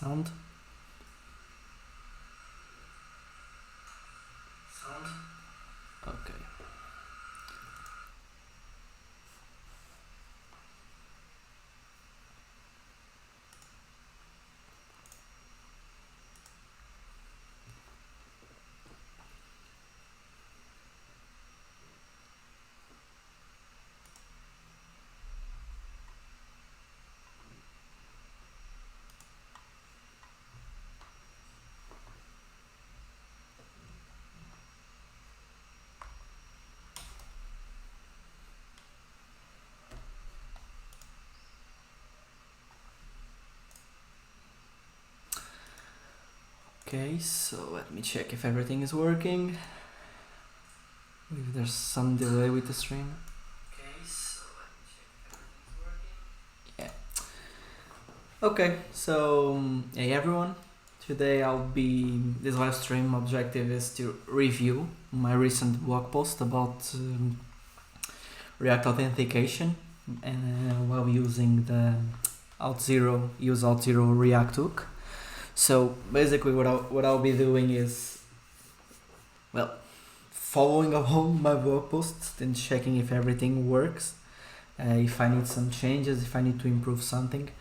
Sound. Okay. Okay, so let me check if everything is working. If there's some delay with the stream. Okay, so let me check if everything's working. Yeah. Okay, so hey everyone. Today this live stream objective is to review my recent blog post about React authentication while using the useAuth0 React hook. So basically what I'll be doing is, well, following along my blog posts and checking if everything works, if I need some changes, if I need to improve something.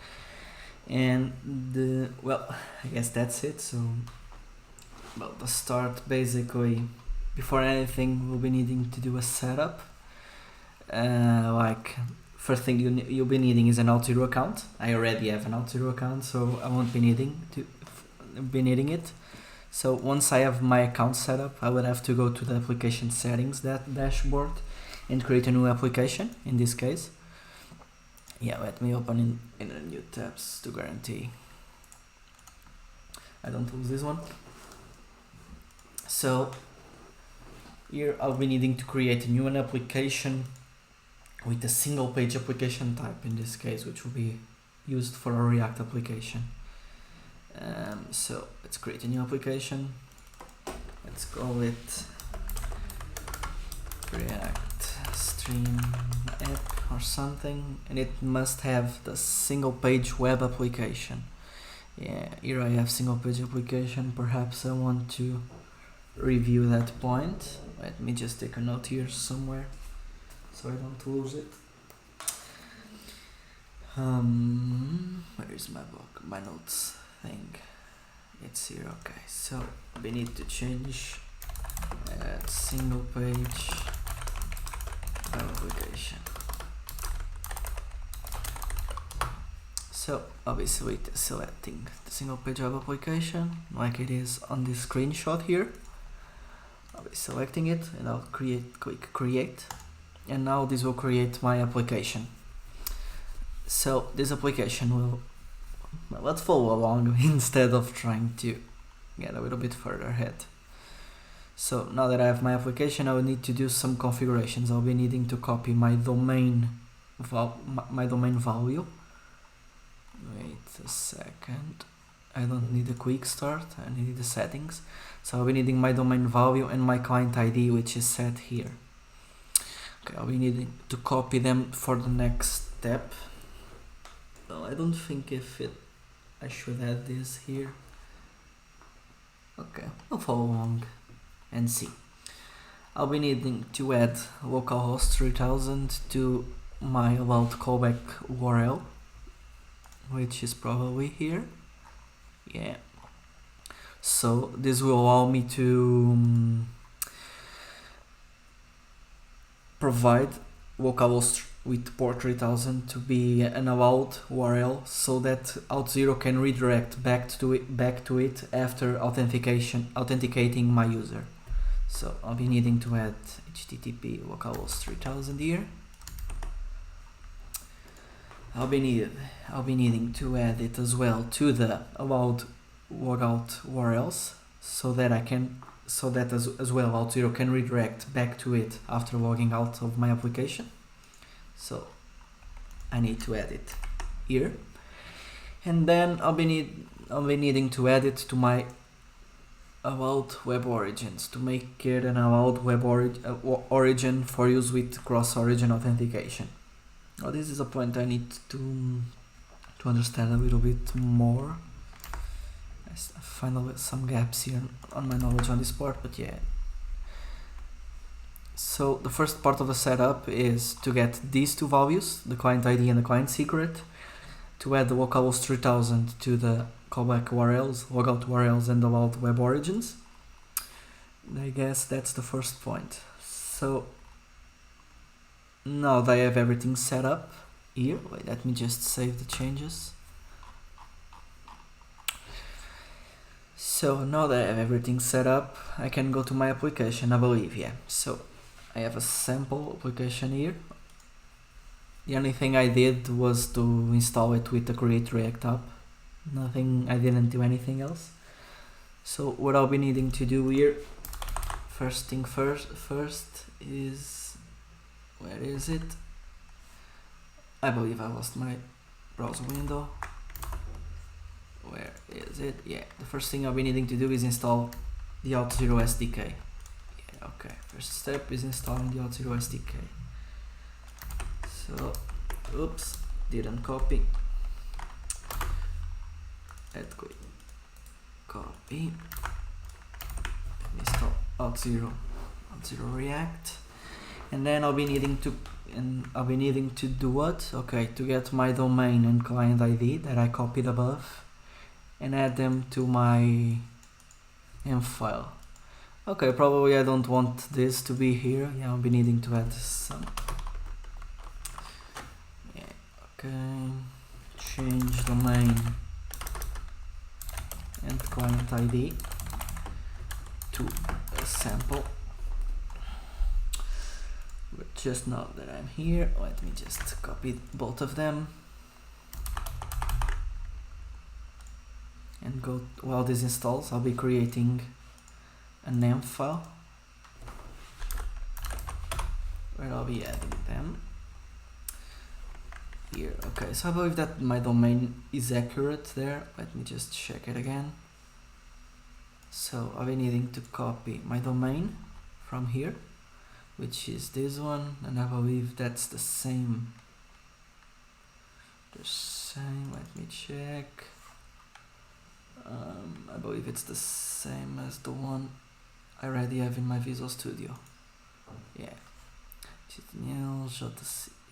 And I guess that's it. So, well, to start, basically, before anything, we'll be needing to do a setup. First thing you'll be needing is an Auth0 account. I already have an Auth0 account, so I won't be needing it. So once I have my account set up, I will have to go to the application settings dashboard and create a new application. In this case, let me open in a new tabs to guarantee I don't lose this one. So here I'll be needing to create a new application with a single page application type in this case, which will be used for a React application. So let's create a new application. Let's call it React Stream app or something, and it must have the single page web application. Here I have single page application. Perhaps I want to review that point. Let me just take a note here somewhere so I don't lose it. Where is my book? My notes thing. It's here. Okay, so we need to change single page application. So obviously selecting the single page web application like it is on this screenshot here. I'll be selecting it and I'll click create, and now this will create my application. So this application will, let's follow along instead of trying to get a little bit further ahead. So now that I have my application, I will need to do some configurations. I'll be needing to copy my domain value. Wait a second. I don't need a quick start. I need the settings. So I'll be needing my domain value and my client ID, which is set here. Okay, I'll be needing to copy them for the next step. Well, I don't think I should add this here. Okay, I'll follow along and see. I'll be needing to add localhost 3000 to my allowed callback URL, which is probably here. Yeah. So this will allow me to provide localhost with port 3000 to be an allowed URL, so that Auth0 can redirect back to it after authenticating my user. So I'll be needing to add HTTP localhost 3000 here. I'll be needing to add it as well to the allowed logout URLs, so that as well Auth0 can redirect back to it after logging out of my application. So I need to add it here, and then I'll be needing to add it to my allowed web origins to make it an allowed web origin for use with cross-origin authentication. Now this is a point I need to understand a little bit more. I find some gaps here on my knowledge on this part, but yeah. So the first part of the setup is to get these two values, the client ID and the client secret, to add the localhost 3000 to the callback URLs, logout URLs, and allowed web origins. I guess that's the first point. So now that I have everything set up here, wait, let me just save the changes. So now that I have everything set up, I can go to my application, I believe, yeah. So I have a sample application here. The only thing I did was to install it with the Create React app. I didn't do anything else. So what I'll be needing to do here, first thing first is, where is it? I believe I lost my browser window. Where is it? Yeah, the first thing I'll be needing to do is install the Auth0 SDK. Yeah, okay, first step is installing the Auth0 SDK. So, oops, didn't copy. Add quick copy. Install Auth0 React, and then I'll be needing to do what? Okay, to get my domain and client ID that I copied above, and add them to my env file. Okay, probably I don't want this to be here. Yeah, I'll be needing to add some. Yeah, okay, change domain and client ID to a sample. But just now that I'm here, let me just copy both of them and go. While this installs, I'll be creating a env file where I'll be adding them here. Okay, so I believe that my domain is accurate there. Let me just check it again. So I'll be needing to copy my domain from here, which is this one, and I believe that's the same. Let me check. I believe it's the same as the one I already have in my Visual Studio. Yeah.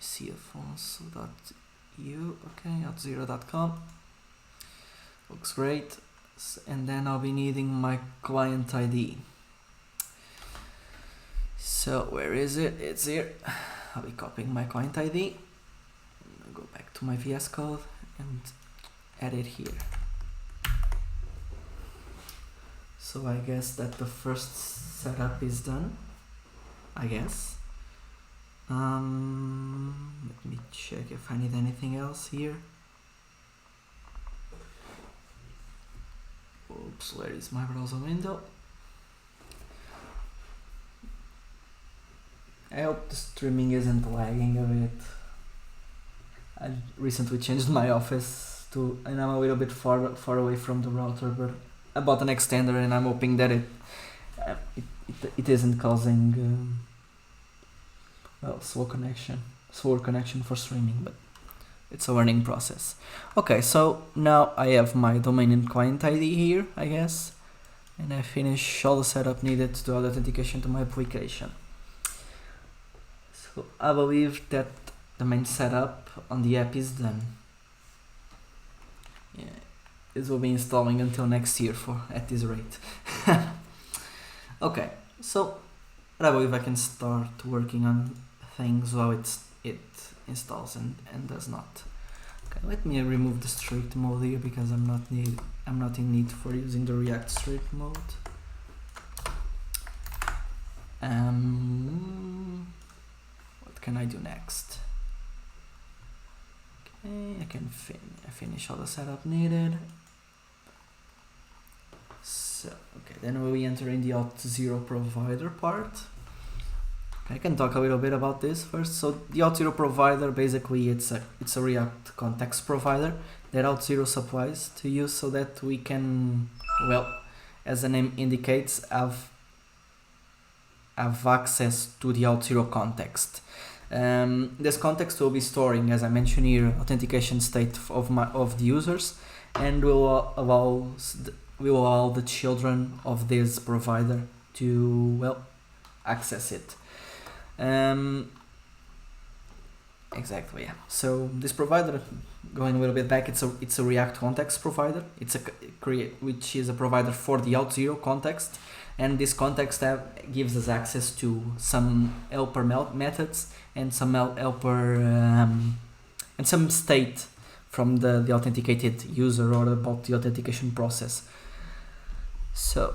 useAuth0.u. Okay, auth0.com. Looks great. And then I'll be needing my client ID. So where is it? It's here. I'll be copying my client ID. I'll go back to my VS Code and add it here. So I guess that the first setup is done. I guess. Let me check if I need anything else here. Oops, where is my browser window? I hope the streaming isn't lagging a bit. I recently changed my office and I'm a little bit far away from the router, but I bought an extender and I'm hoping that it isn't causing slower connection for streaming, but it's a learning process. Okay, so now I have my domain and client ID here, I guess, and I finish all the setup needed to add authentication to my application. So I believe that the main setup on the app is done. Yeah, this will be installing until next year at this rate. Okay, so I believe I can start working on things while it installs and does not. Okay, let me remove the strict mode here because I'm not in need for using the React strict mode. What can I do next? Okay, I can finish all the setup needed. So okay, then we'll be entering the Auth0 provider part. I can talk a little bit about this first. So the Auth0 provider, basically it's a React context provider that Auth0 supplies to you so that we can, well, as the name indicates, have access to the Auth0 context. This context will be storing, as I mentioned here, authentication state of the users, and will allow will allow the children of this provider to, well, access it. Exactly, yeah. So this provider, going a little bit back, it's a React context provider. It's which is a provider for the Auth0 context, and this context gives us access to some helper methods and some helper and some state from the authenticated user or about the authentication process. So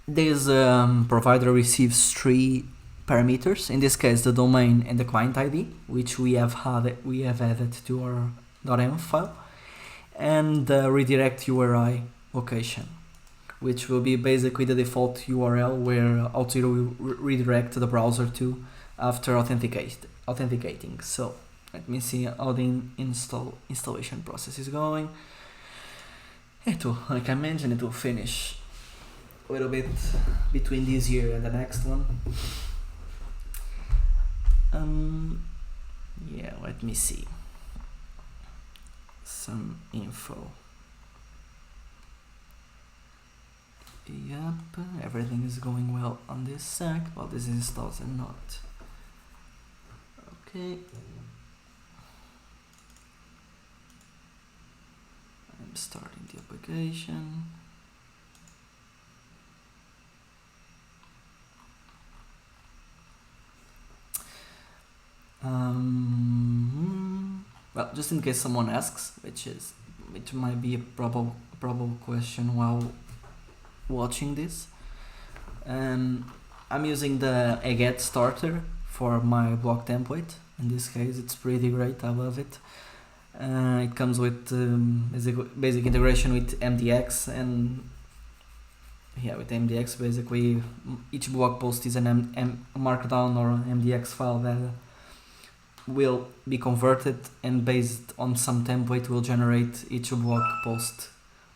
this provider receives 3 parameters, in this case the domain and the client ID, which we have added to our .env file, and the redirect URI location, which will be basically the default URL where Auth0 will redirect the browser to after authenticating. So let me see how the installation process is going. Like I mentioned, it will finish a little bit between this year and the next one. Yeah, let me see some info. Yep, everything is going well on this sec, while this installs and not. Okay. I'm starting the application. Well, just in case someone asks, which might be a probable question while watching this, I'm using the aget starter for my block template. In this case, it's pretty great. I love it. It comes with basic integration with MDX, and yeah, with MDX basically each blog post is an markdown or an MDX file that will be converted, and based on some template will generate each blog post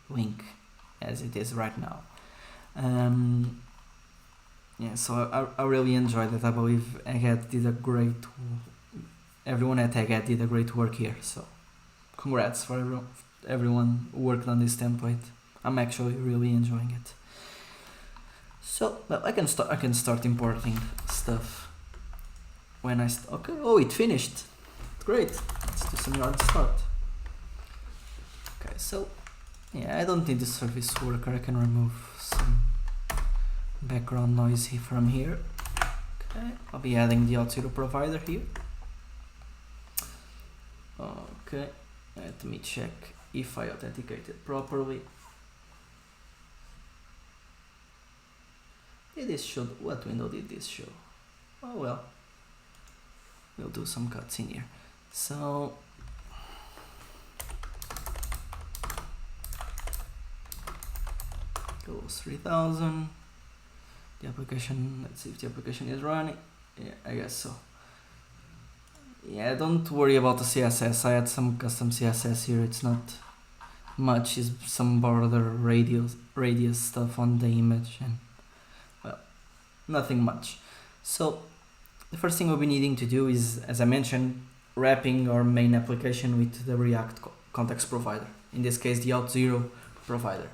link as it is right now. Yeah, so I really enjoyed it. I believe everyone at Aget did a great work here, so congrats for everyone who worked on this template. I'm actually really enjoying it. So well, I can start importing stuff when okay. Oh, it finished. Great. Let's do some yard start. Okay, so yeah, I don't need the service worker. I can remove some background noise from here. Okay, I'll be adding the Auth0 provider here. Okay, let me check if I authenticated properly. Did this show? What window did this show? Oh well, we'll do some cuts in here. So goes 3000. The application, let's see if the application is running. Yeah, I guess so. Yeah, don't worry about the CSS. I had some custom CSS here. It's not much. It's some border radius stuff on the image, and well, nothing much. So the first thing we'll be needing to do is, as I mentioned, wrapping our main application with the React context provider. In this case, the Auth0 provider.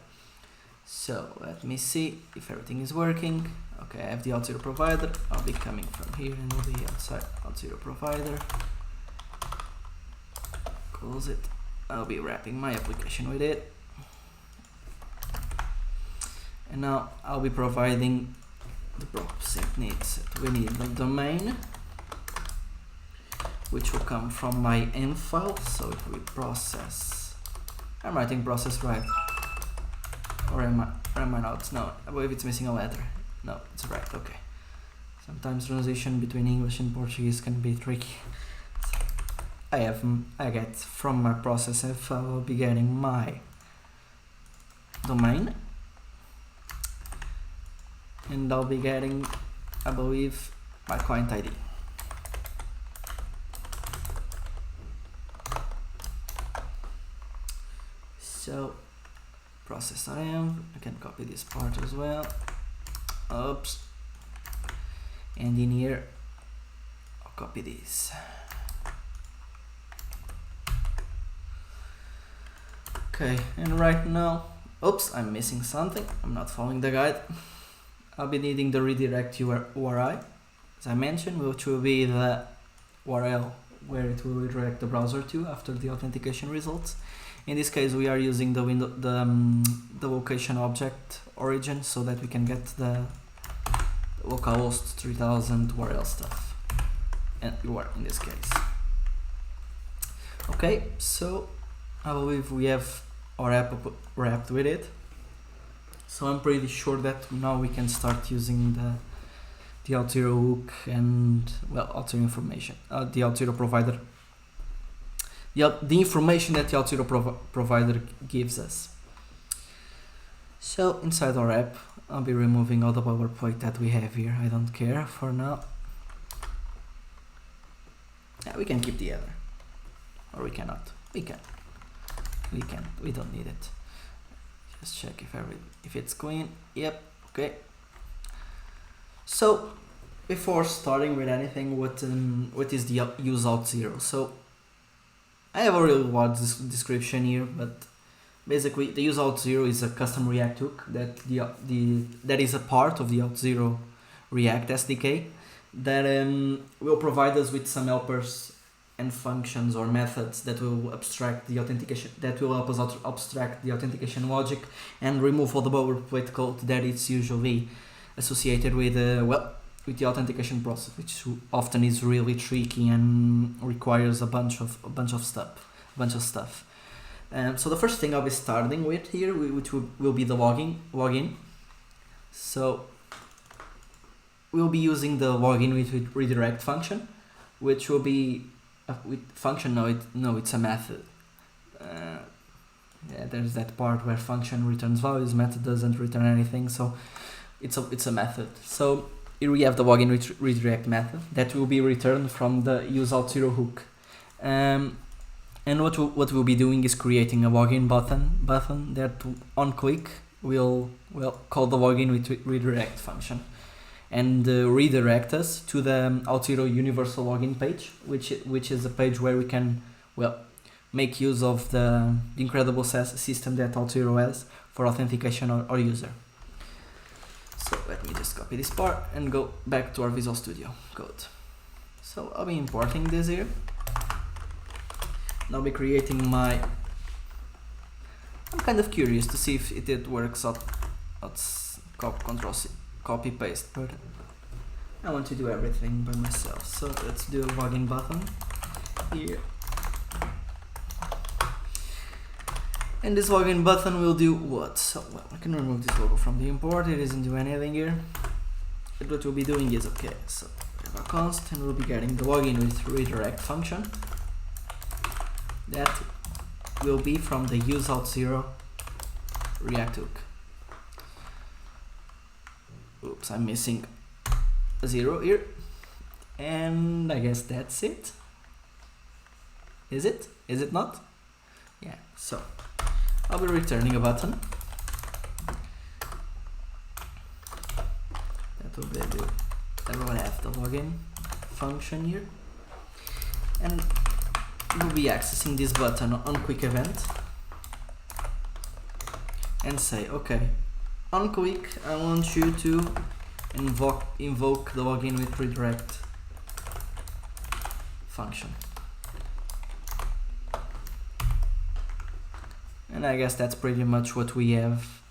So let me see if everything is working. Okay, I have the Auth0 provider. I'll be coming from here and will be outside Auth0 provider. Close it. I'll be wrapping my application with it. And now I'll be providing the processing needs. We need the domain, which will come from my env file. So if we process, I'm writing process right. Or am I not? No, I believe it's missing a letter. No, it's right, okay. Sometimes transition between English and Portuguese can be tricky. I get from my process if I will be getting my domain. And I'll be getting, I believe, my client ID. So process I can copy this part as well. Oops. And in here, I'll copy this. Okay, and right now Oops, I'm missing something. I'm not following the guide. I'll be needing the redirect URI, as I mentioned, which will be the URL where it will redirect the browser to after the authentication results. In this case, we are using the location object origin so that we can get the localhost 3000 URL stuff, and URL in this case. Okay, so I believe we have our app wrapped with it. So I'm pretty sure that now we can start using the Auth0 hook and, well, Auth0 information, the Auth0 provider, the information that the Auth0 provider gives us. So inside our app, I'll be removing all the boilerplate that we have here. I don't care for now. Yeah, we can keep the other, or we cannot. We can. We don't need it. Just check if it's clean. Yep. Okay. So before starting with anything, what is the useAuth0? So I have a really wide description here, but basically the useAuth0 is a custom React hook that is a part of the Auth0 React SDK that will provide us with some helpers and functions or methods that will abstract the authentication, that will help us abstract the authentication logic and remove all the boilerplate code that is usually associated with with the authentication process, which often is really tricky and requires a bunch of stuff. So the first thing I'll be starting with here, which will be the login. So we'll be using the login with redirect function, which will be with function. No, it's a method. Yeah, there's that part where function returns values, method doesn't return anything, so it's a method. So here we have the login with redirect method that will be returned from the useAuth0 hook. And what we'll be doing is creating a login button that on click will call the login with redirect function and redirect us to the Auth0 universal login page, which is a page where we can make use of the incredible system that Auth0 has for authentication or user. So let me just copy this part and go back to our Visual Studio code. So I'll be importing this here. And I'll be creating my... I'm kind of curious to see if it works out Control C, copy paste, but I want to do everything by myself. So let's do a login button here. And this login button will do what? So, I can remove this logo from the import, it doesn't do anything here. But what we'll be doing is, okay, so we have a const and we'll be getting the login with redirect function. That will be from the useAuth0 React hook. Oops, I'm missing a 0 here. And I guess that's it. Is it? Is it not? Yeah, so I'll be returning a button that will have the login function here, and we'll be accessing this button on quick event and say, okay, on quick I want you to invoke the login with redirect function. And I guess that's pretty much what we have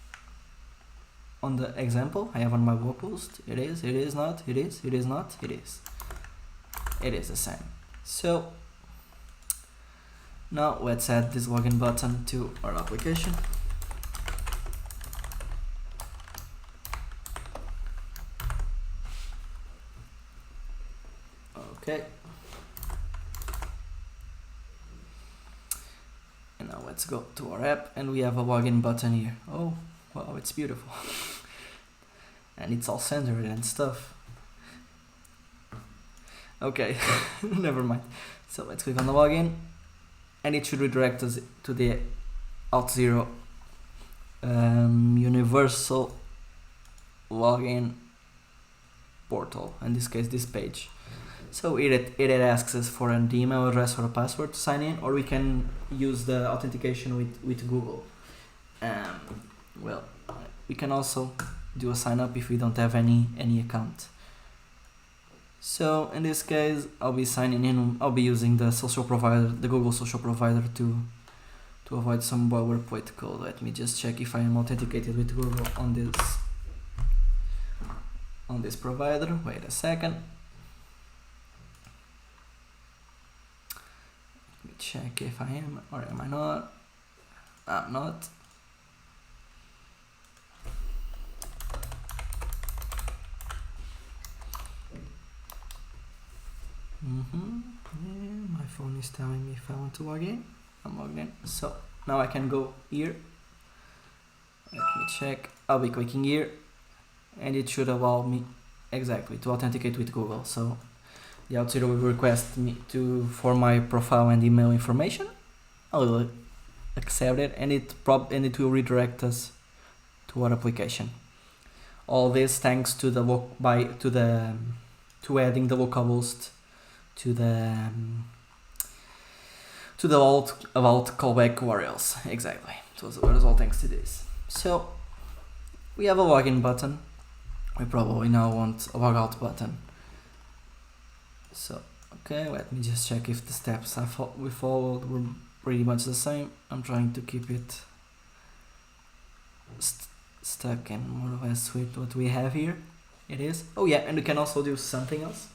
on the example I have on my blog post. It is not, it is not, it is. It is the same. So now let's add this login button to our application. Okay. And now let's go to our app and we have a login button here. Oh, wow, it's beautiful. And it's all centered and stuff. Okay, never mind. So let's click on the login and it should redirect us to the Auth0 universal login portal, in this case this page. So it asks us for an email address or a password to sign in, or we can use the authentication with Google. well, we can also do a sign up if we don't have any account. So in this case, I'll be signing in. I'll be using the social provider, the Google social provider, to avoid some boilerplate code. Let me just check if I am authenticated with Google on this provider. Wait a second. Let me check if I am or am I not. I'm not. Yeah, my phone is telling me if I want to log in. I'm logged in. So now I can go here. Let me check. I'll be clicking here, and it should allow me exactly to authenticate with Google. So the Auth0 will request me for my profile and email information. I will accept it, and it will redirect us to our application. All this thanks to adding the localhost to the about callback URLs. Exactly. So it was all thanks to this. So we have a login button. We probably now want a logout button. So okay, let me just check if the steps we followed were pretty much the same. I'm trying to keep it stuck and more or less with what we have here. It is. Oh yeah, and we can also do something else,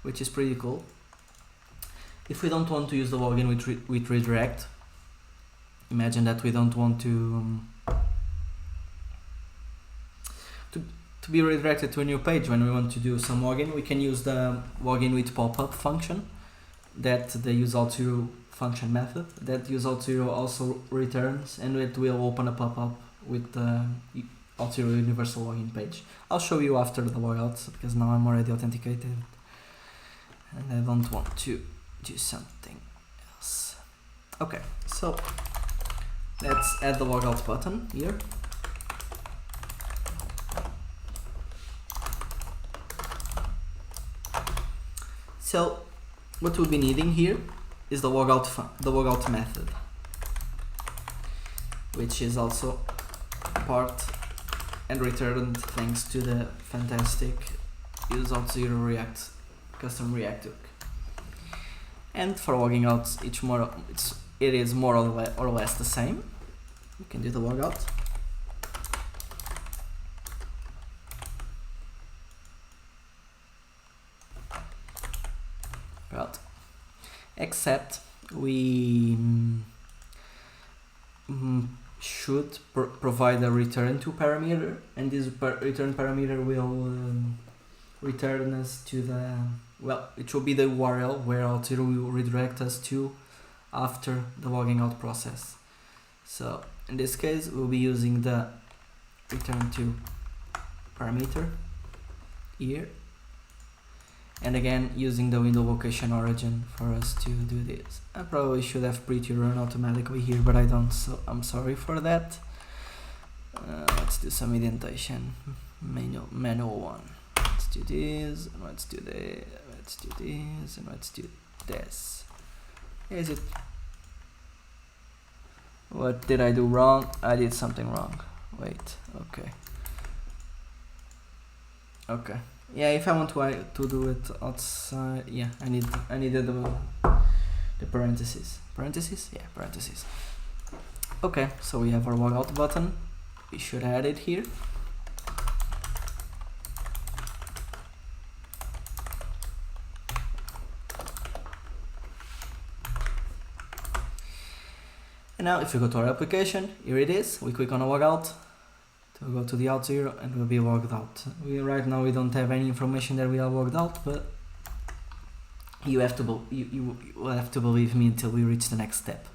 which is pretty cool. If we don't want to use the login with redirect, imagine that we don't want to be redirected to a new page when we want to do some login, we can use the login with pop-up function that the useAuth0 function method that useAuth0 also returns, and it will open a pop-up with the Auth0 universal login page. I'll show you after the logout because now I'm already authenticated and I don't want to do something else. Okay, so let's add the logout button here. So what we'll be needing here is the logout method, which is also part and returned thanks to the fantastic useAuth0 React custom React hook. And for logging out, it is more or less the same. You can do the logout. Right. Except we should provide a return to parameter, and this return parameter will return us to it will be the URL where Auth0 will redirect us to after the logging out process. So in this case we'll be using the return to parameter here, and again using the window location origin for us to do this. I probably should have pretty run automatically here, but I don't, so I'm sorry for that. Let's do some indentation. Manual one. Let's do this, and let's do this, let's do this, and let's do this. Is it? What did I do wrong? I did something wrong. Wait, okay. Okay. Yeah, if I want to do it outside, yeah, I needed the parentheses. Parentheses? Yeah, parentheses. Okay, so we have our logout button. We should add it here. And now if we go to our application, here it is. We click on a logout to go to the Auth0 and we'll be logged out. Right now we don't have any information that we are logged out, but you will have to believe me until we reach the next step.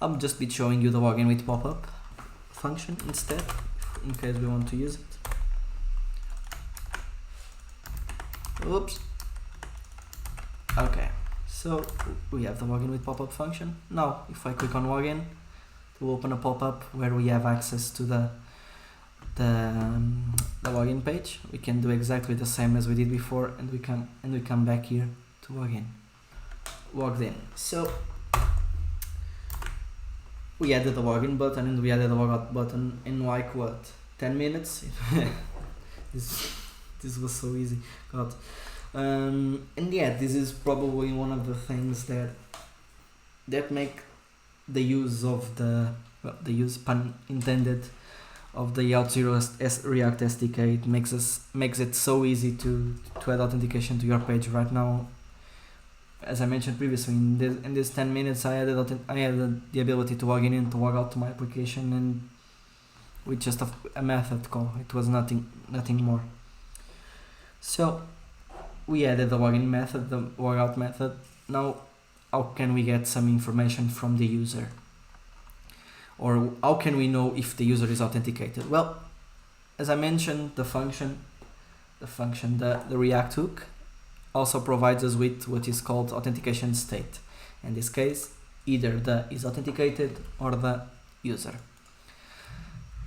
I'll just be showing you the login with pop-up function instead, in case we want to use it. Oops. Okay, so we have the login with pop-up function. Now if I click on login, it will open a pop-up where we have access to the login page. We can do exactly the same as we did before, and we come back here to logged in. So we added the login button and we added the logout button in like what, 10 minutes? this was so easy. God. And yeah, this is probably one of the things that make the use of the use, pun intended, of the Auth0 React SDK. It makes it so easy to add authentication to your page right now. As I mentioned previously, in this 10 minutes I added the ability to log in and to log out to my application, and with just a method call. It was nothing more. So we added the login method, the logout method. Now how can we get some information from the user? Or how can we know if the user is authenticated? Well, as I mentioned, the React hook also provides us with what is called authentication state. In this case, either the is authenticated or the user.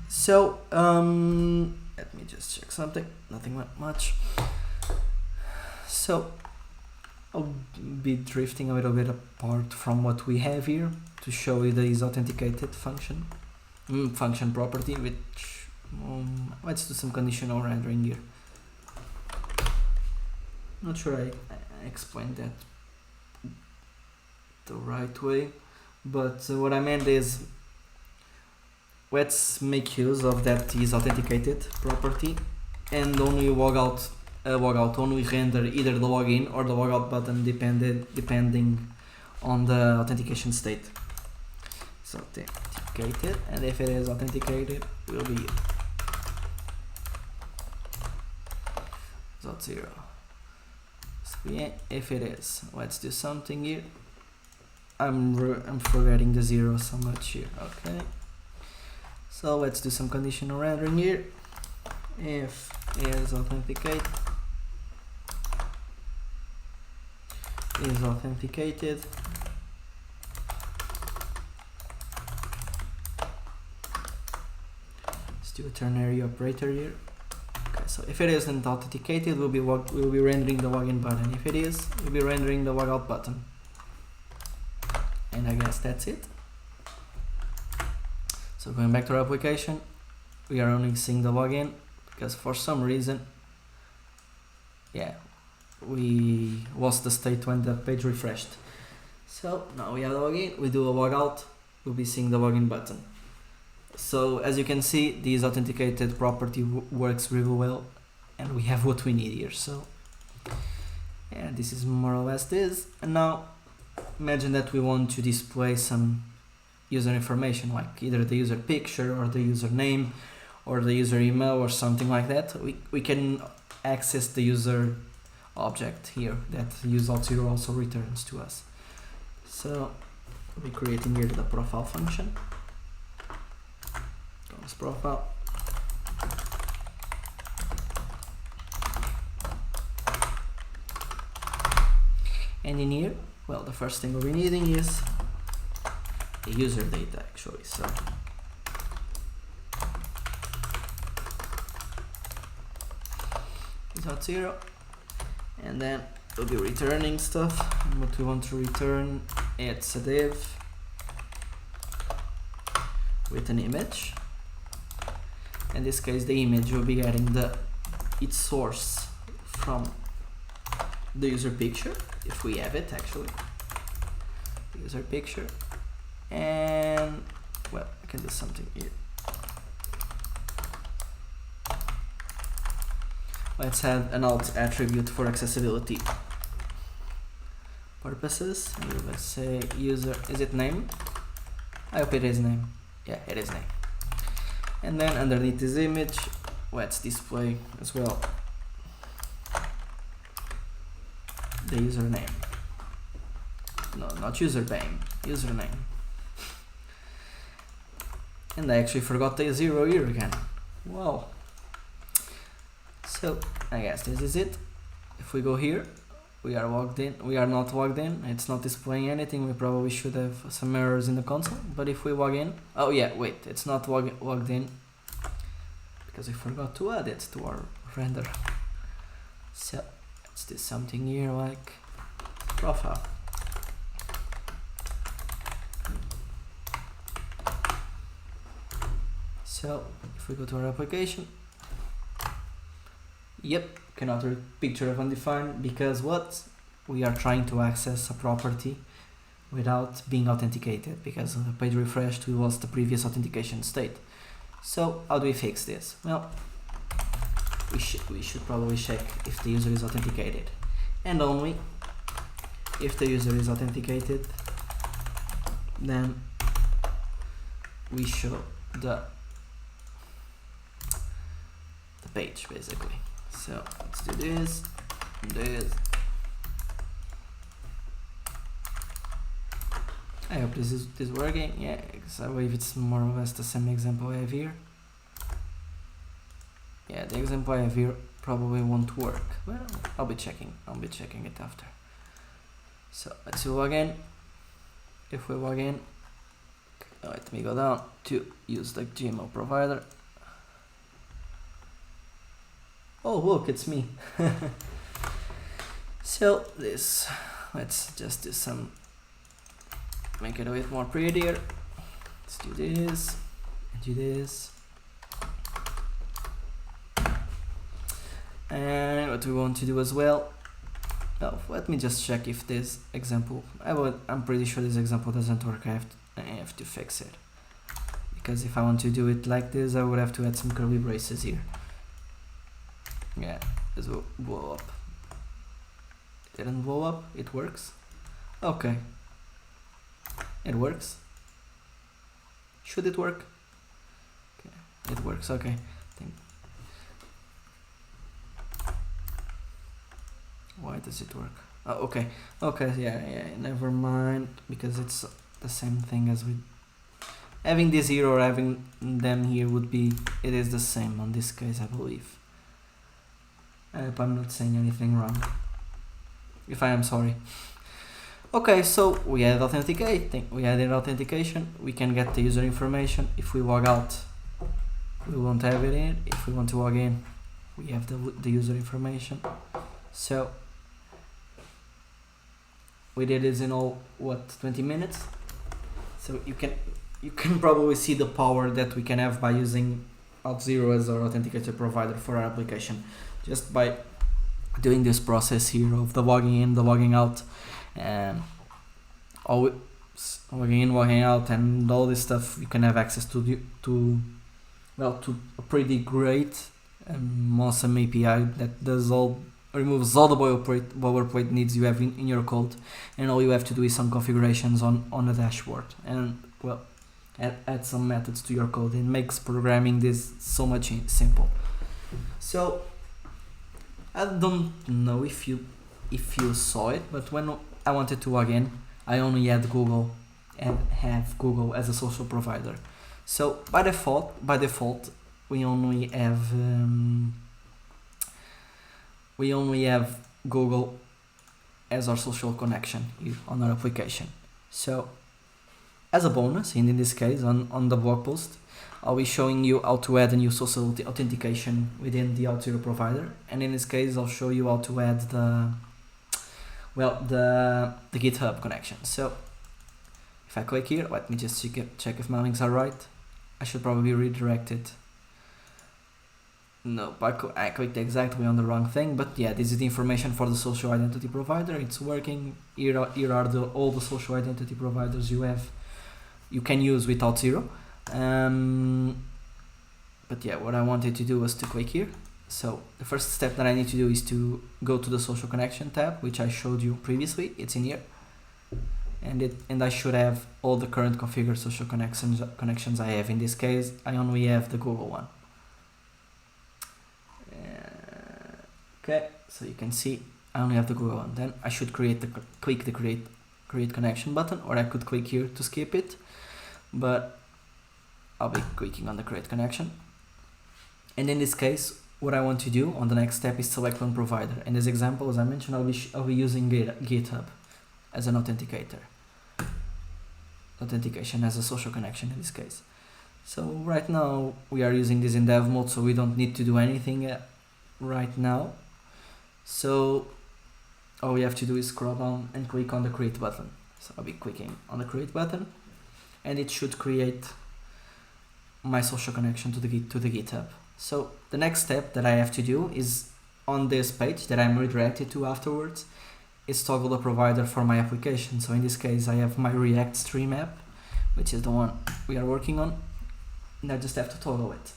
So let me just check something. Nothing much. So I'll be drifting a little bit apart from what we have here to show you the is authenticated function property, which let's do some conditional rendering here. Not sure I explained that the right way, but what I meant is, let's make use of that is authenticated property and only logout only render either the login or the logout button depending on the authentication state. So authenticated, and if it is authenticated, it will be Auth0. If it is, let's do something here. I'm forgetting the 0 so much here. Okay, so let's do some conditional rendering here. If is authenticated, let's do a ternary operator here. Okay, so if it isn't authenticated, we'll be rendering the login button. If it is, we'll be rendering the logout button. And I guess that's it. So going back to our application, we are only seeing the login because for some reason, yeah, we lost the state when the page refreshed. So now we have the login, we do a logout, we'll be seeing the login button. So as you can see, this authenticated property works really well, and we have what we need here. So yeah, this is more or less this. And now imagine that we want to display some user information, like either the user picture or the username or the user email or something like that. We can access the user object here that useAuth0 also returns to us. So we'll be creating here the profile function. Profile. And in here, well, the first thing we'll be needing is the user data actually. So is Auth0, and then we'll be returning stuff. And what we want to return, it's a div with an image. In this case, the image will be getting its source from the user picture, if we have it actually. The user picture, and well, I can do something here. Let's add an alt attribute for accessibility purposes. And let's say user, is it name? I hope it is name. Yeah, it is name. And then underneath this image, let's display as well the username. No, not username, username. And I actually forgot the 0 here again. Wow. So I guess this is it. If we go here, we are logged in. We are not logged in. It's not displaying anything. We probably should have some errors in the console. But if we log in, oh yeah, wait, it's not logged in because we forgot to add it to our render. So let's do something here like profile. So if we go to our application, yep, cannot read picture of undefined because what? We are trying to access a property without being authenticated because on the page refreshed we lost the previous authentication state. So how do we fix this? Well, we should probably check if the user is authenticated, and only if the user is authenticated then we show the page basically. So let's do this. I hope this is working. Yeah, because I believe it's more or less the same example I have here. Yeah, the example I have here probably won't work. Well, I'll be checking it after. So let's log in. If we log in, let me go down to use the Gmail provider. Oh look, it's me. So this, let's just do some, make it a bit more prettier. Let's do this and do this. And what we want to do as well, let me just check if this example, I'm pretty sure this example doesn't work. I have to fix it, because if I want to do it like this I would have to add some curly braces here. Yeah, this will blow up. It didn't blow up, it works. Okay, it works. Should it work? Okay, it works. Okay, why does it work? Oh, okay, yeah, never mind, because it's the same thing as with having this here or having them here would be, it is the same on this case, I believe. I hope I'm not saying anything wrong. If I am, sorry. Okay, so we added authentication. We can get the user information. If we log out, we won't have it in. If we want to log in, we have the user information. So we did this in all 20 minutes. So you can probably see the power that we can have by using Auth0 as our authenticator provider for our application, just by doing this process here of the logging in, the logging out, and logging in, logging out, and all this stuff. You can have access to a pretty great and awesome API that removes all the boilerplate needs you have in your code, and all you have to do is some configurations on the dashboard, and well, add some methods to your code. It makes programming this so much simple. So I don't know if you saw it, but when I wanted to log in, I only had Google and have Google as a social provider. So by default, we only have Google as our social connection here on our application. So as a bonus, and in this case on the blog post, I'll be showing you how to add a new social authentication within the Auth0 provider, and in this case I'll show you how to add the GitHub connection. So if I click here, let me just check if my links are right. I should probably redirect it. No, I clicked exactly on the wrong thing, but yeah, this is the information for the social identity provider. It's working. Here are all the social identity providers you can use with Auth0. But yeah, what I wanted to do was to click here. So the first step that I need to do is to go to the social connection tab, which I showed you previously. It's in here, and I should have all the current configured social connections I have. In this case, I only have the Google one. Okay, so you can see I only have the Google one. Then I should click the create connection button, or I could click here to skip it, but I'll be clicking on the create connection. And in this case, what I want to do on the next step is select one provider. In this example, as I mentioned, I'll be using GitHub as an authenticator. Authentication as a social connection in this case. So right now we are using this in dev mode, so we don't need to do anything right now. So all we have to do is scroll down and click on the create button. So I'll be clicking on the create button, and it should create my social connection to the GitHub. So the next step that I have to do is on this page that I'm redirected to afterwards is toggle the provider for my application. So in this case I have my React Stream app, which is the one we are working on, and I just have to toggle it.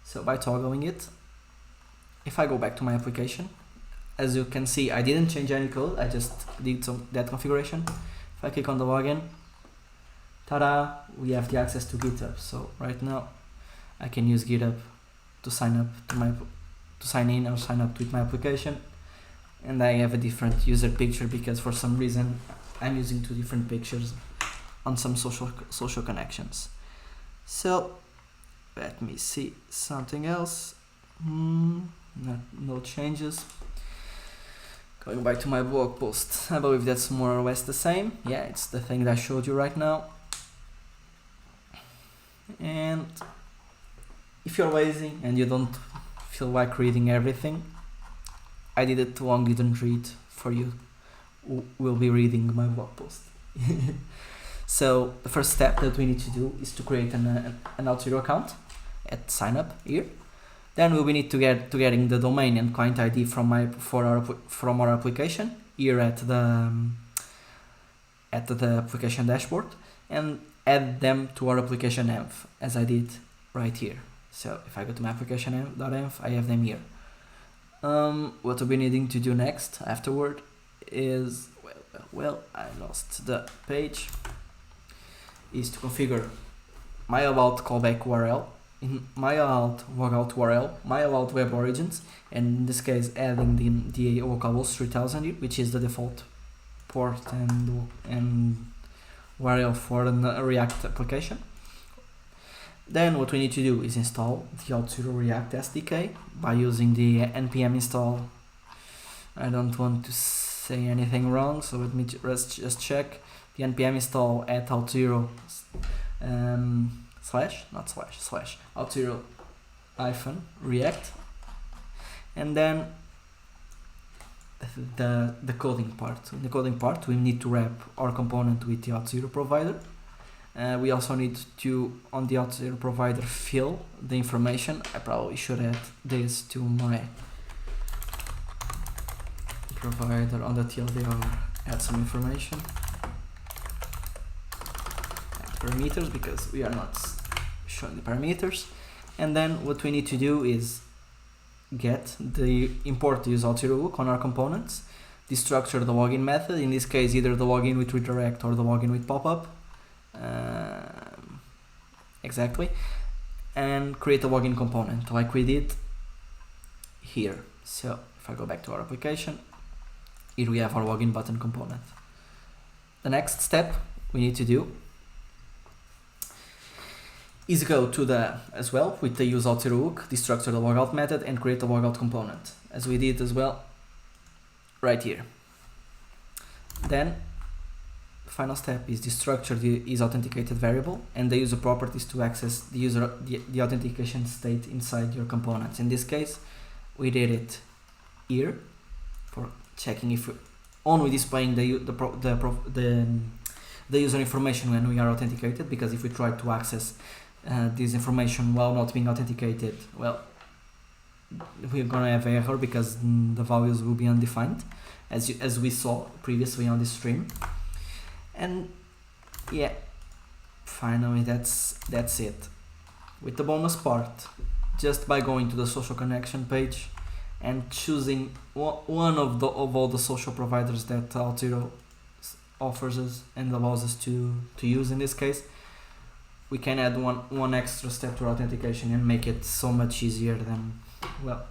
So by toggling it, if I go back to my application, as you can see I didn't change any code, I just did that configuration. If I click on the login, ta-da, we have the access to GitHub. So right now I can use GitHub to sign in or sign up with my application, and I have a different user picture because for some reason I'm using two different pictures on some social connections. So let me see something else. No changes. Going back to my blog post, I believe that's more or less the same. Yeah, it's the thing that I showed you right now. And if you're lazy and you don't feel like reading everything, I did it long didn't read for you who will be reading my blog post. So the first step that we need to do is to create an Auth0 account at sign up here. Then we will need to getting the domain and client ID from our application here at the application dashboard, and add them to our application env as I did right here. So if I go to my application.env, I have them here. What we'll be needing to do next afterward is, well, I lost the page, is to configure my about callback URL, in my about logout URL, my about web origins, and in this case adding the localhost 3000, which is the default port and URL for a React application. Then what we need to do is install the Auth0 React SDK by using the npm install. I don't want to say anything wrong, so let me just check the npm install at Auth0 slash Auth0 -react, and then the coding part. In the coding part, we need to wrap our component with the Auth0 provider. We also need to, on the Auth0 provider, fill the information. I probably should add this to my provider on the TLDR, add some information. Add parameters, because we are not showing the parameters. And then what we need to do is import the useAuth0 hook on our components, destructure the login method, in this case either the login with redirect or the login with popup, exactly, and create a login component like we did here. So if I go back to our application, here we have our login button component. The next step we need to do is go to as well with the useAuth0 hook, destructure the logout method and create a logout component, as we did as well right here. Then the final step is destructure the isAuthenticated variable and the user properties to access the authentication state inside your components. In this case, we did it here for checking if only displaying the user information when we are authenticated, because if we try to access this information while not being authenticated, well, we're gonna have error because the values will be undefined, as we saw previously on this stream. And yeah, finally that's it. With the bonus part, just by going to the social connection page and choosing one of all the social providers that Auth0 offers us and allows us to use, in this case, we can add one extra step to authentication and make it so much easier than, well,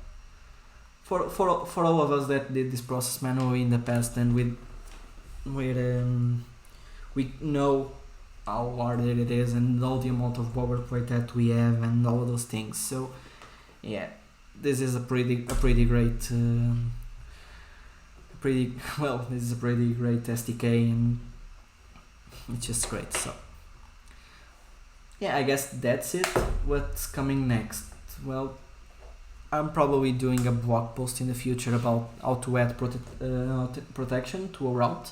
for all of us that did this process manually in the past, and we know how hard it is and all the amount of boilerplate that we have and all of those things. So yeah, this is a pretty great this is a pretty great SDK, and it's just great. So yeah, I guess that's it. What's coming next? Well, I'm probably doing a blog post in the future about how to add protection to a route.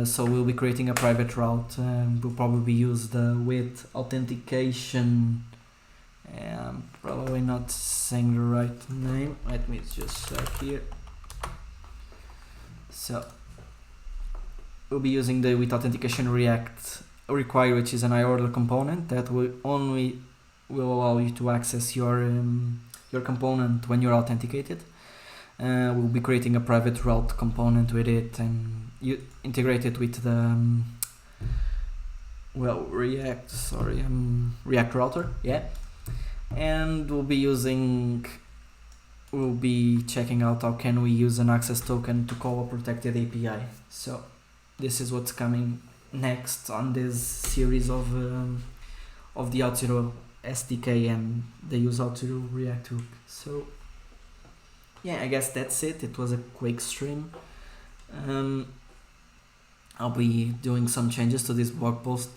So we'll be creating a private route. We'll probably use the with authentication I'm probably not saying the right name. Let me just check here. So we'll be using the with authentication React require, which is an iOrder component that will allow you to access your component when you're authenticated. We'll be creating a private route component with it, and you integrate it with the React router, yeah. And we'll be checking out how can we use an access token to call a protected API. So this is what's coming next on this series of the Auth0 SDK and the useAuth0 React hook. So yeah, I guess that's it. It was a quick stream. I'll be doing some changes to this blog post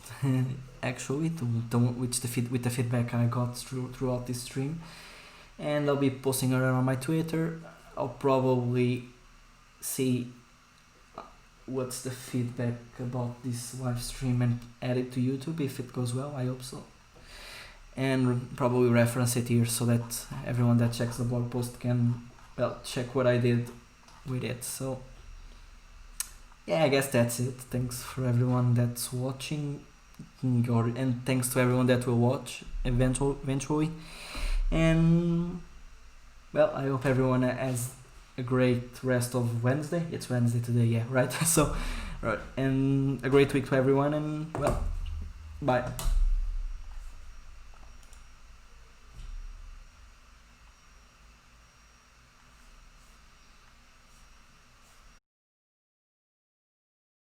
actually with the feedback I got throughout this stream, and I'll be posting it on my Twitter. I'll probably see what's the feedback about this live stream and add it to YouTube if it goes well. I hope so, and probably reference it here so that everyone that checks the blog post can check what I did with it. So yeah, I guess that's it. Thanks for everyone that's watching, and thanks to everyone that will watch eventually. And well, I hope everyone has a great rest of Wednesday. It's Wednesday today, yeah, right? So, right, and a great week to everyone, and well, bye.